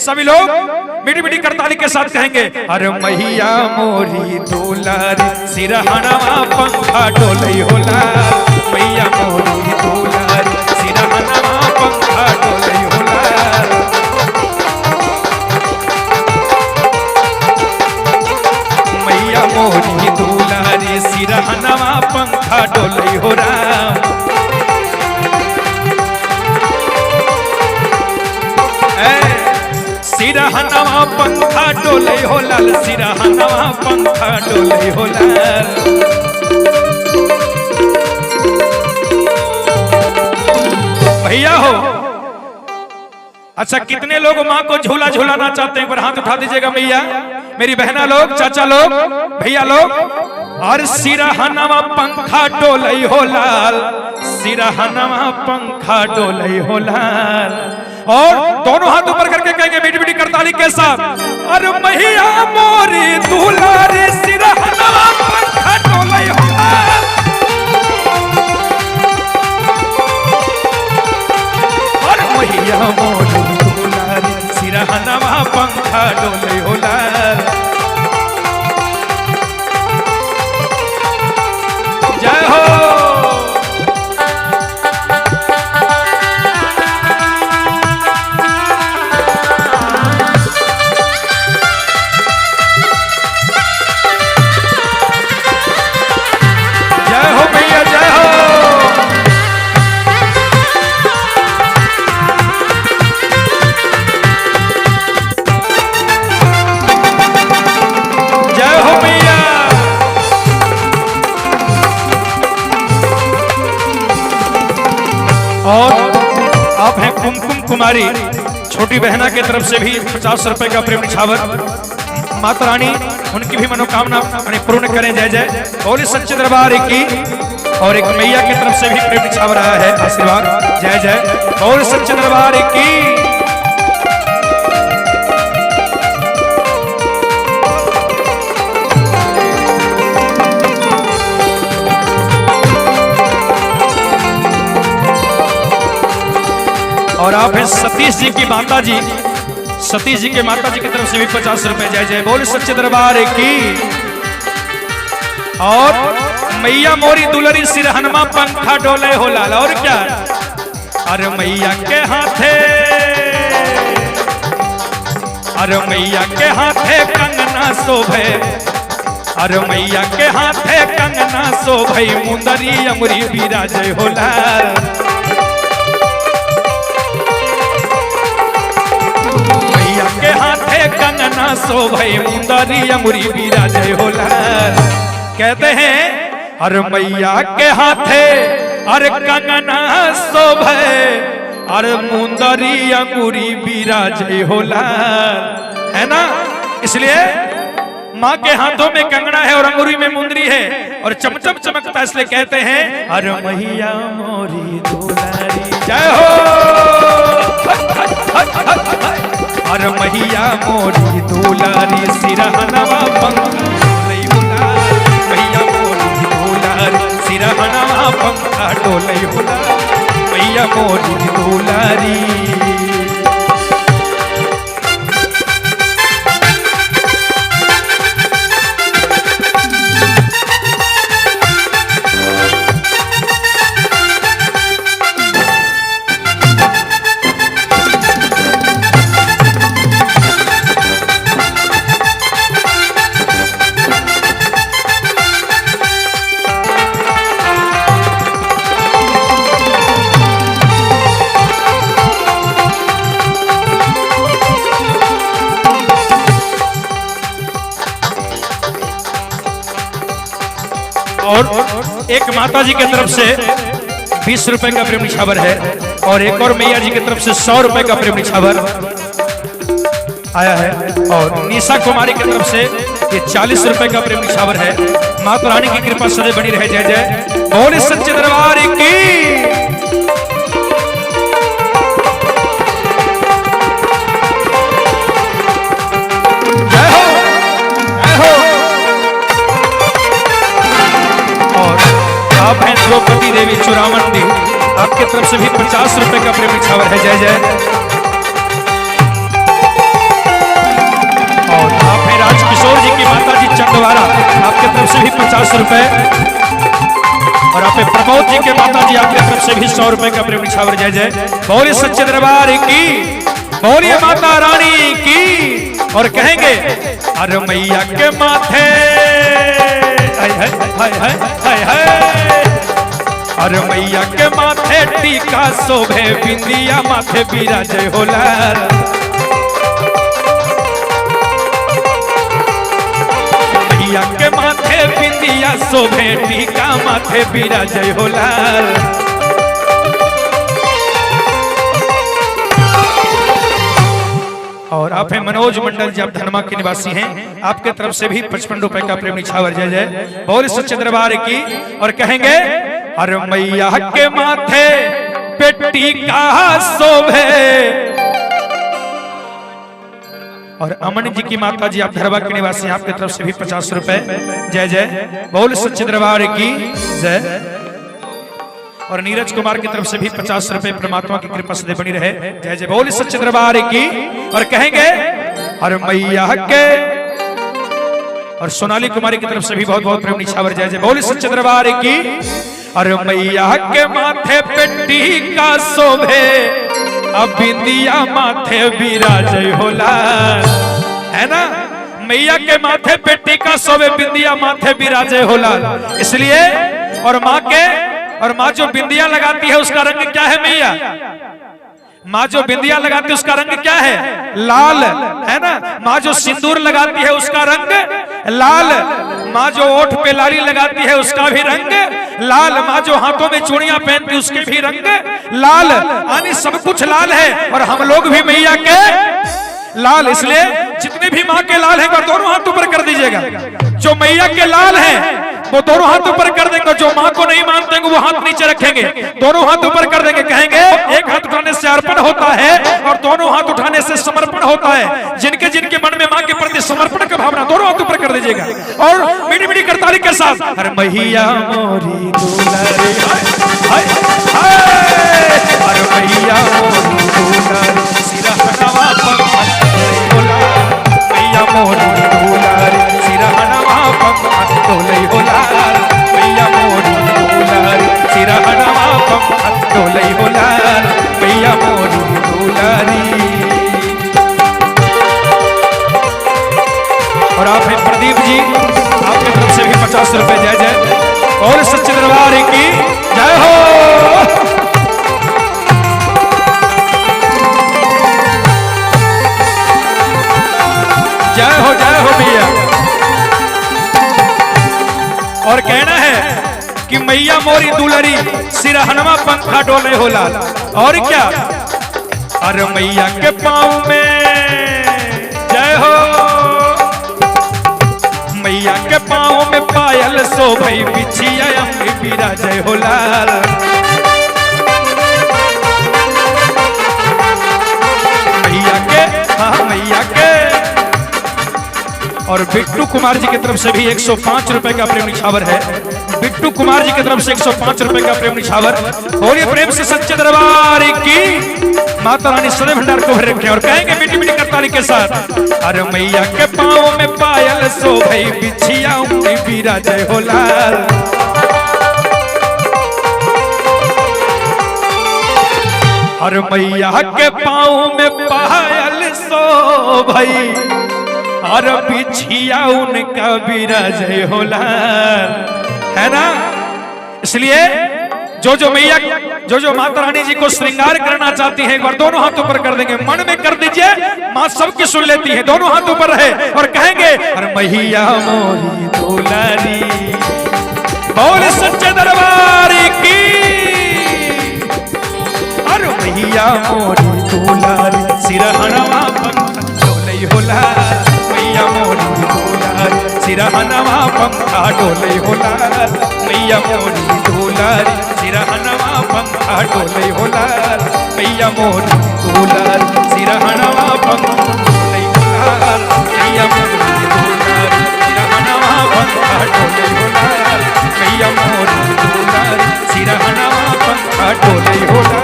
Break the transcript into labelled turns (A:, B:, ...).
A: सभी लोग मीठी मीठी करताली के साथ कहेंगे, अरे मैया मोरी दुलारी सिरहनवा पंखा डोलई होला, मैया मोरी दुलारी सिरहनवा पंखा डोलई होला। मैया मोरी दुलारी सिरहनवा पंखा डोलई होला। सिरहनवा पंखा डोले हो लाल, सिरहनवा पंखा डोले हो लाल। भैया हो, अच्छा कितने लोग माँ को झूला झूलाना चाहते हैं? पर हाथ उठा दीजिएगा मैया, मेरी बहना लोग, चाचा लोग, भैया लोग। और सिरहनवा पंखा डोले हो लाल, सिरहनवा पंखा डोले हो लाल। और दोनों हाथ ऊपर करके कहेंगे मीठी मीठी करताली के साथ, अरे मैया मोरी दुलारी सिरहनवा पंखा डोलई होला। अरे मैया मोरी दुलारी सिरहनवा पंखा डोलई होला। जय हो। और आप हैं कुमकुम कुमारी, छोटी बहना की तरफ से भी 50 रुपए का प्रेम निछावर। माता रानी उनकी भी मनोकामना पूर्ण करें। जय जय बोले सच्चे दरबार की। और एक मैया की तरफ से भी प्रेम निछावर आया है, आशीर्वाद। जय जय बोले सच्चे दरबार की। और आप हैं सतीश जी की माता जी, सतीश जी के माता जी की तरफ से भी 50 रुपए। जय जय बोल सच्चे दरबार की। और मैया मोरी दुलरी सिरहनवा पंखा डोले हो लाल। और क्या, अरे मैया के हाथे, अरे मैया के हाथे कंगना शोभे, अरे मैया के हाथे कंगना शोभे, मुंदरी अमरी बिराजे हो लाल। के हाथे कंगना शोभे, मुंदरी अमरी बिराजे हो लाल। कहते हैं अरे मैया के हाथे अरे कंगना शोभे, अरे मुंदरी अंगूरी बिराजे हो लाल। है ना, इसलिए माँ के हाथों में कंगना है और अंगूरी में मुंदरी है और चमचम चमकता, इसलिए कहते हैं अरे मैया मोरी दुलारी। जय हो। अरे मैया मोरी दुलारी सिरहनवा पंखा डोलई होला, मैया मोरी दुलारी सिरहनवा पंखा डोलई होला, मैया मोरी दुलारी। और एक माता जी की तरफ से 20 रुपए का प्रेम निछावर है और एक और मैया जी की तरफ से 100 रुपए का प्रेम निछावर आया है। और निशा कुमारी की तरफ से ये 40 रुपए का प्रेम निछावर है। माता रानी की कृपा सदैव बनी रहे। जय जय बोले सच्चे दरबार की। आप हैं द्रौपदी देवी चुरामंडी, आपके तरफ से भी 50 रुपए का प्रेम निछावर है। जय जय तरफ से भी 50 रुपए और आप प्रमोद जी के माता जी आपकी तरफ से भी 100 रुपए का प्रेम निछावर। जय जय बोलिए सच्चे दरबार की, बोलिए माता रानी की। और कहेंगे अरे मैया के माथे हाय हाय हाय हाय हाय, अरे मैया के माथे टीका शोभे बिंदिया माथे बिराजे हो लाल। मैया के माथे बिंदिया शोभे टीका माथे बिराजे हो लाल। और आप हैं मनोज मंडल जी, आप धनमा के निवासी हैं, आपके तरफ से भी 55 रुपए का प्रेम निछावर। जय जय बोल सच्चे दरबार की। और कहेंगे अरे मैया के माथे पेटी का शोभे। और अमन जी की माता जी आप धरवा के निवासी हैं, आपके तरफ से भी 50 रुपए। जय जय बोल सच्चे दरबार की जय। और नीरज कुमार की तरफ से भी 50 रुपए परमात्मा की कृपा से बनी रहे। जय जय बोल सच्चे दरबार की। और कहेंगे अरे मैया के, और सोनाली कुमारी की तरफ से भी बहुत बहुत प्रेम निछावर। जय जय बोल सच्चे दरबार की। अरे मैया के माथे पेटी का शोभे अब बिंदिया माथे बिराजे होला, है ना। मैया के माथे पेटी का शोभे बिंदिया माथे बिराजे होला। इसलिए और माँ जो बिंदिया लगाती है उसका रंग क्या है मैया? माँ जो बिंदिया लगाती है उसका रंग क्या है? लाल, है ना। माँ जो सिंदूर लगाती है उसका रंग लाल। माँ जो ओठ पे लाली लगाती है उसका भी रंग लाल। माँ जो हाथों में चूड़ियां पहनती है उसके भी रंग लाल। यानी सब कुछ लाल है और हम लोग भी मैया के लाल। इसलिए जितने भी माँ के लाल हैं वो दोनों हाथ ऊपर कर दीजिएगा। जो मैया के लाल हैं वो दोनों हाथ ऊपर कर देंगे। जो माँ को नहीं मानते हैं वो हाथ नीचे रखेंगे, दोनों हाथ ऊपर कर देंगे। कहेंगे एक हाथ उठाने से अर्पण होता है और दोनों हाथ उठाने से समर्पण होता है। जिनके जिनके मन में माँ के प्रति समर्पण का भावना, दोनों हाथ ऊपर कर दीजिएगा। और मीठी मीठी करताली के साथ अरे मैया मोरी दुलारी, हाय हाय, अरे मैया मोरी दुलारी सिरहनवा पंखा होला, मैया मोरी दुलारी सिरहनवा पंखा डोले होला, मैया मोरी दुलारी सिरहनवा पंखा डोले होला, मैया मोरी दुलारी। और आप हैं प्रदीप जी, आपकी तरफ से भी 50 रुपए। जय जय और सच्चे दरबार की जय हो। जय हो भैया। और कहना है कि मैया मोरी दुलरी सिरहनवा पंखा डोले हो लाल। और क्या अरे मैया के पाँव में जय हो, मैया के पाँव में पायल शोभे बिछिया अंगी बिराजे हो लाल। मैया के, हाँ मैया के। और बिट्टू कुमार जी की तरफ से भी 105 रुपए का प्रेम निछावर है। बिट्टू कुमार जी की तरफ से 105 रुपए का प्रेम निछावर। और ये प्रेम से सच्चे दरबार की माता रानी सदैव भंडार को भर रखे। और कहेंगे मीठी मीठी करताली के साथ अरे मैया के पाँव में पायल शोभे बिछिया उंगली बिराजे हो लाल। अरे मैया के पाँव में पायल शोभे और बिछिया उनका बिराजे हो लाल, है ना। इसलिए जो मैया जो माता रानी जी को श्रृंगार करना चाहती हैं एक बार दोनों हाथ ऊपर कर देंगे। मन में कर दीजिए, माँ सबकी सुन लेती है। दोनों हाथ ऊपर रहे और कहेंगे अरे मैया मोरी दुलारी, बोल सच्चे दरबार की। अरे मैया मोरी दुलारी सिरहनवा पंखा डोले हो लाल, मैया मोरी दुलारी सिरहनवा पंखा डोले हो लाल, मैया मोरी दुलारी सिरहनवा पंखा डोले हो लाल, मैया मोरी दुलारी सिरहनवा पंखा डोले हो लाल, मैया मोरी दुलारी सिरहनवा पंखा डोले हो लाल, मैया मोरी दुलारी सिरहनवा पंखा डोले हो लाल।